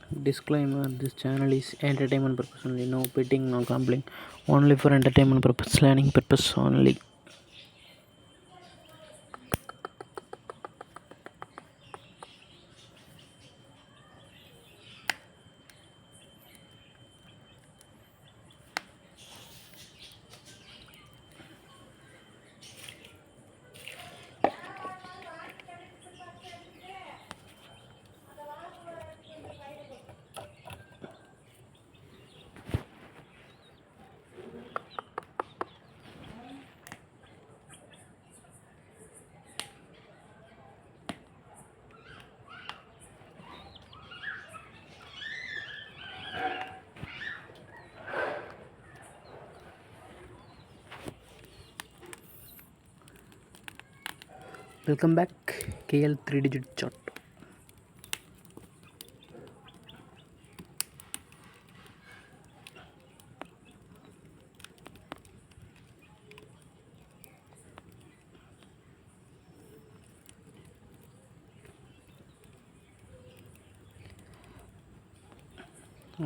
Disclaimer: this channel is entertainment purpose only. No betting, no gambling. Only for entertainment purpose, learning purpose only. Welcome back. KL 3-digit chart.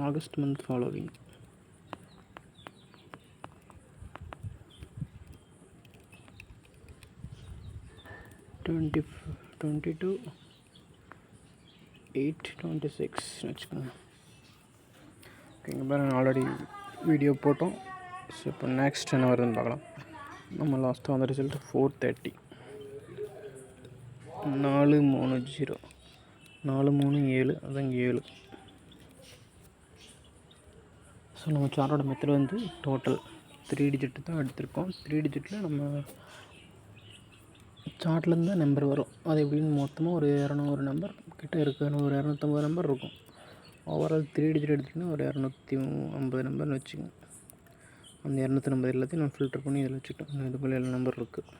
August month following. Twenty-two 8/26 வச்சுக்கோங்க. ஓகேங்க பாருங்க, already video போட்டோம். So இப்போ next என்ன வருதுன்னு பார்க்கலாம். நம்ம லாஸ்ட்டாக வந்த ரிசல்ட் 4:30 430 437, அதாங்க 7. ஸோ நம்ம சார்ட்டோட மெத்தட் வந்து டோட்டல் 3 டிஜிட் தான் எடுத்திருக்கோம். 3 டிஜிட்டில் நம்ம சார்ட்லேருந்து தான் நம்பர் வரும். அது எப்படின்னு மொத்தமாக ஒரு 200 நம்பர் கிட்டே இருக்குது. ஒரு 250 நம்பர் இருக்கும். ஓவரால் 3 டிஜிட் எடுத்திங்கன்னா ஒரு 250 நம்பர்னு வச்சுக்கோங்க. அந்த 250 எல்லாத்தையும் நான் ஃபில்டர் பண்ணி இதில் வச்சுட்டோம். இதுக்குள்ளே 7 நம்பர் இருக்குது.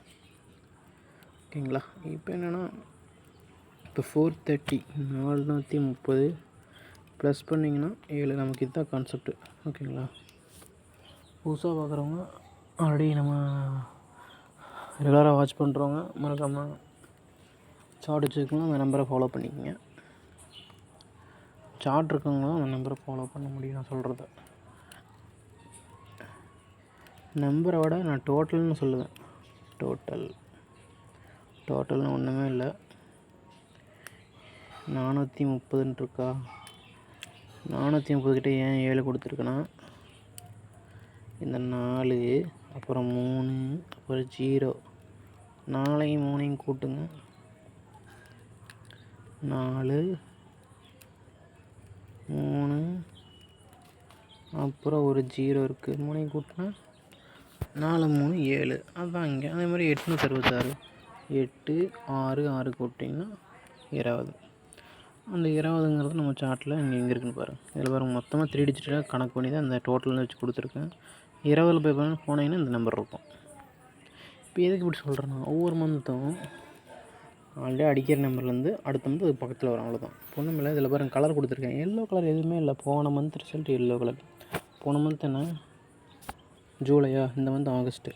ஓகேங்களா? இப்போ என்னென்னா, இப்போ 430 430 ப்ளஸ் பண்ணிங்கன்னா 7. நமக்கு இதுதான் கான்செப்ட்டு. ஓகேங்களா? புதுசாக பார்க்குறவங்க, ஆல்ரெடி நம்ம ரெகுலராக வாட்ச் பண்ணுறவங்க மறக்காமல் சார்ட் வச்சுருக்கோம், அந்த நம்பரை ஃபாலோ பண்ணிக்கோங்க. சார்ட் இருக்கவங்க தான் அந்த நம்பரை ஃபாலோ பண்ண முடியும். நான் சொல்கிறத நம்பரை விட நான் டோட்டல்னு சொல்லுவேன். டோட்டல்னு ஒன்றுமே இல்லை. 430 இருக்கா? 430 கிட்டே ஏன் 7 கொடுத்துருக்குன்னா, இந்த 4 அப்புறம் 3 அப்புறம் 0 4ஐயும் 3ஐயும் கூட்டுங்க. 4 3 அப்புறம் ஒரு 0 இருக்குது. 3ஐயும் கூட்டினா 4 3 7. அதுதான் இங்கே. அதே மாதிரி 866 8 6 6 கூட்டிங்கன்னா 20. அந்த 20ங்கிறது நம்ம சார்ட்டில் இங்கே இருக்குன்னு பாருங்கள். இதில் பாருங்கள், மொத்தமாக 3 டிஜிட்டில் கணக்கு பண்ணி தான் அந்த டோட்டல்னு வச்சு கொடுத்துருக்கேன். 20 போய் போனீங்கன்னா இந்த நம்பர் இருக்கும். இப்போ எதுக்கு இப்படி சொல்கிறேன்னா, ஒவ்வொரு மந்த்தும் ஆல்ரெடி அடிக்கிற நம்பர்லேருந்து அடுத்த மந்த் அது பக்கத்தில் வரும். அவ்வளோதான். ஒன்றும் இல்லை. இதில் பாருங்கள், கலர் கொடுத்துருக்கேன். எல்லோ கலர் எதுவுமே இல்லை. போன மந்த் ரிசல்ட் எல்லோ கலர். போன மந்த் என்ன, ஜூலையா? இந்த மந்த் ஆகஸ்ட்டு.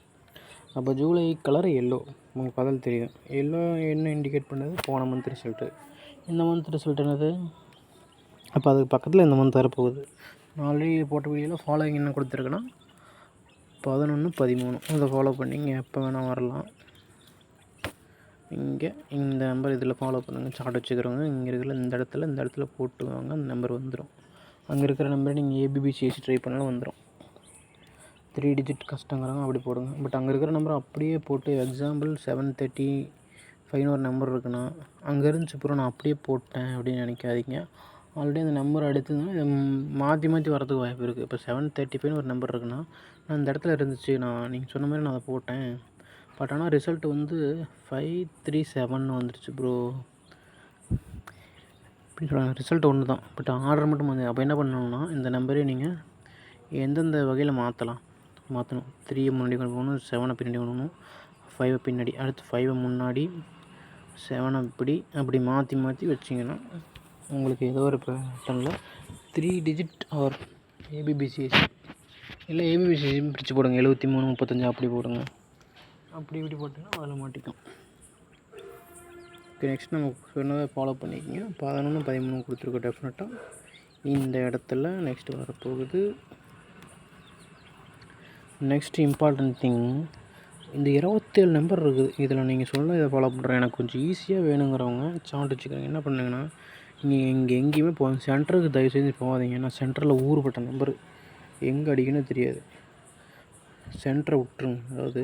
அப்போ ஜூலை கலர் எல்லோ. உங்களுக்கு பதில் தெரியும். எல்லோ என்ன இண்டிகேட் பண்ணது? போன மந்த் ரிசல்ட்டு. இந்த மந்த் ரிசல்ட் என்னது? அப்போ அதுக்கு பக்கத்தில் இந்த மந்த் வரப்போகுது. நான் ஆல்ரெடி போட்ட வீடியோவில் ஃபாலோவிங் என்ன கொடுத்துருக்கேன்னா 11 13. அதை ஃபாலோ பண்ணிங்க எப்போ வேணால் வரலாம். இங்கே இந்த நம்பர் இதில் ஃபாலோ பண்ணுங்கள். சார்ட் வச்சுக்கிறவங்க இங்கே இருக்கிற இந்த இடத்துல போட்டுவாங்க. அந்த நம்பர் வந்துடும். அங்கே இருக்கிற நம்பரை நீங்கள் ஏபிபிசிஎஸ் ட்ரை பண்ணாலும் வந்துடும். 3 டிஜிட் கஷ்டங்கிறாங்க, அப்படி போடுங்க. பட் அங்கே இருக்கிற நம்பரை அப்படியே போட்டு, எக்ஸாம்பிள் 735 ஒரு நம்பர் இருக்குன்னா, அங்கே இருந்துச்சு அப்புறம் நான் அப்படியே போட்டேன் அப்படின்னு நினைக்காதீங்க. ஆல்ரெடி அந்த நம்பர் எடுத்துங்கன்னா இதை மாற்றி வரதுக்கு வாய்ப்பு இருக்குது. இப்போ 735 ஒரு நம்பர் இருக்குன்னா, நான் இந்த இடத்துல இருந்துச்சு, நீங்கள் சொன்ன மாதிரி நான் அதை போட்டேன். பட் ஆனால் ரிசல்ட் வந்து 537 வந்துருச்சு ப்ரோ அப்படின்னு சொல்லுவாங்க. ரிசல்ட் ஒன்று தான், பட் ஆர்டர் மட்டும் வந்து. அப்போ என்ன பண்ணணும்னா, இந்த நம்பரே நீங்கள் எந்தெந்த வகையில் மாற்றணும். 3 முன்னாடி கொண்டு போகணும், 7 பின்னாடி கொண்டு போகணும், 5 பின்னாடி, அடுத்து 5 முன்னாடி, 7 அப்படி மாற்றி வச்சிங்கன்னா உங்களுக்கு ஏதோ ஒரு பேட்டர்னில் 3 டிஜிட் ஆர் ஏபிபிசிஎஸ் இல்லை ஏபிபிசிஎஸ் பிரித்து போடுங்க. 73 35 அப்படி போடுங்க. அப்படி இப்படி போட்டிங்கன்னா அதில் மாட்டிக்கும். ஓகே, நெக்ஸ்ட் நம்ம சொன்னதை ஃபாலோ பண்ணிக்கோங்க. 11 13 கொடுத்துருக்கோம். டெஃபினட்டாக இந்த இடத்துல நெக்ஸ்ட்டு வரப்போகுது. நெக்ஸ்ட் இம்பார்ட்டன்ட் திங், இந்த 27 நம்பர் இருக்குது. இதில் நீங்கள் சொல்ல இதை ஃபாலோ பண்ணுறேன். எனக்கு கொஞ்சம் ஈஸியாக வேணுங்கிறவங்க சார்ட் வச்சுக்கிறேன். என்ன பண்ணுங்கன்னா, நீங்கள் இங்கே எங்கேயுமே சென்டருக்கு தயவு செஞ்சு போகாதீங்க. ஏன்னா சென்டரில் ஊறுபட்ட நம்பரு எங்கே அடிக்கணும்னு தெரியாது. சென்டரை விட்டுருங்க. அதாவது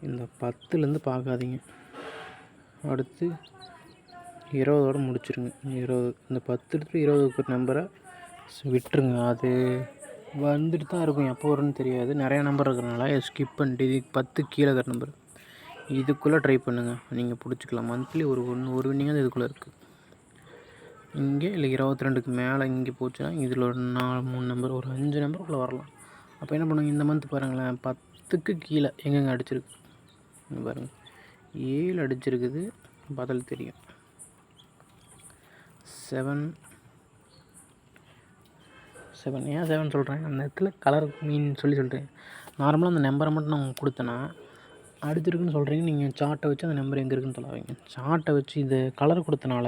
இந்த 10லேருந்து பார்க்காதீங்க. அடுத்து 20ஓட முடிச்சிருங்க. 20 இந்த 10 20 நம்பரை விட்டுருங்க. அது வந்துட்டு தான் இருக்கும், எப்போ வரும்னு தெரியாது. நிறையா நம்பர் இருக்கிறனால ஸ்கிப் பண்ணிட்டு இது 10 கீழே இருக்கிற நம்பர் இதுக்குள்ளே ட்ரை பண்ணுங்கள். நீங்கள் பிடிச்சிக்கலாம். மந்த்லி ஒரு வின்னிங்காக இதுக்குள்ளே இருக்குது. இங்கே இல்லை 22க்கு மேலே இங்கே போச்சுன்னா இதில் ஒரு 3 நம்பர் ஒரு 5 நம்பருக்குள்ளே வரலாம். அப்போ என்ன பண்ணுங்க, இந்த மந்த் பாருங்களேன், 10க்கு கீழே எங்கெங்கே அடிச்சிருக்கு பாருங்கள். 7 அடிச்சிருக்குது, பதில் தெரியும். 7 ஏன் 7 சொல்கிறேன், அந்த இடத்துல கலர் மீன் சொல்லிட்டேன். நார்மலாக அந்த நம்பரை மட்டும் நான் உங்களுக்கு கொடுத்தேன்னா அடிச்சிருக்குன்னு சொல்கிறீங்க. நீங்கள் சார்ட்டை வச்சு அந்த நம்பர் எங்கே இருக்குன்னு தொலைவீங்க. சார்ட்டை வச்சு இது கலர் கொடுத்தனால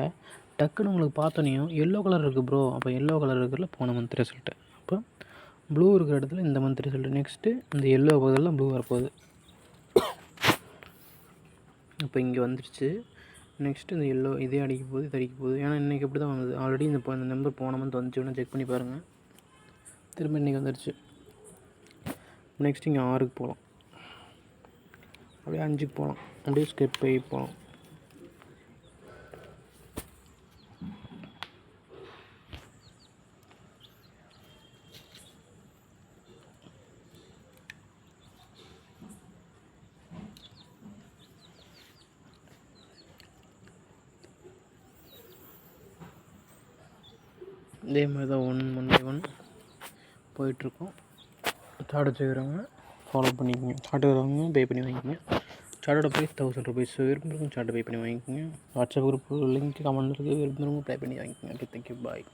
டக்குன்னு உங்களுக்கு பார்த்தோன்னையும் எல்லோ கலர் இருக்குது ப்ரோ, அப்போ எல்லோ கலர் இருக்கிறதுல போன மந்த் ரிசல்ட்டு, அப்போ ப்ளூ இருக்கிற இடத்துல இந்த மந்த் ரிசல்ட்டு. நெக்ஸ்ட்டு இந்த எல்லோ பகுதியில் ப்ளூ வரப்போகுது. இப்போ இங்கே வந்துடுச்சு. நெக்ஸ்ட்டு இந்த எல்லோ இதே அடிக்க போகுது, இது அடிக்க போகுது. ஏன்னா இன்றைக்கி எப்படி தான் வந்தது, ஆல்ரெடி இந்த நம்பர் போன மந்த் வந்துச்சுன்னா செக் பண்ணி பாருங்கள். திரும்ப இன்றைக்கி வந்துடுச்சு. நெக்ஸ்ட் இங்கே 6க்கு போகலாம், அப்படியே 5க்கு போகலாம், அப்படியே ஸ்டெப் ஆகி போகலாம். இதே மாதிரி தான் 1 by 1 போயிட்டுருக்கோம். சார்ட் வச்சுக்கிறவங்க ஃபாலோ பண்ணிக்கோங்க. சார்ட் வரவங்க பே பண்ணி வாங்கிக்கோங்க. சார்ட்டோட ப்ரைஸ் 1000 rupees. விரும்புகிறவங்க சார்ட்டை பே பண்ணி வாங்கிக்கோங்க. வாட்ஸ்அப் குரூப் லிங்க் கமெண்ட் இருக்குது, விரும்புகிறவங்க பே பண்ணி வாங்கிக்கோங்க. ஓகே, தேங்க்யூ, பாய்.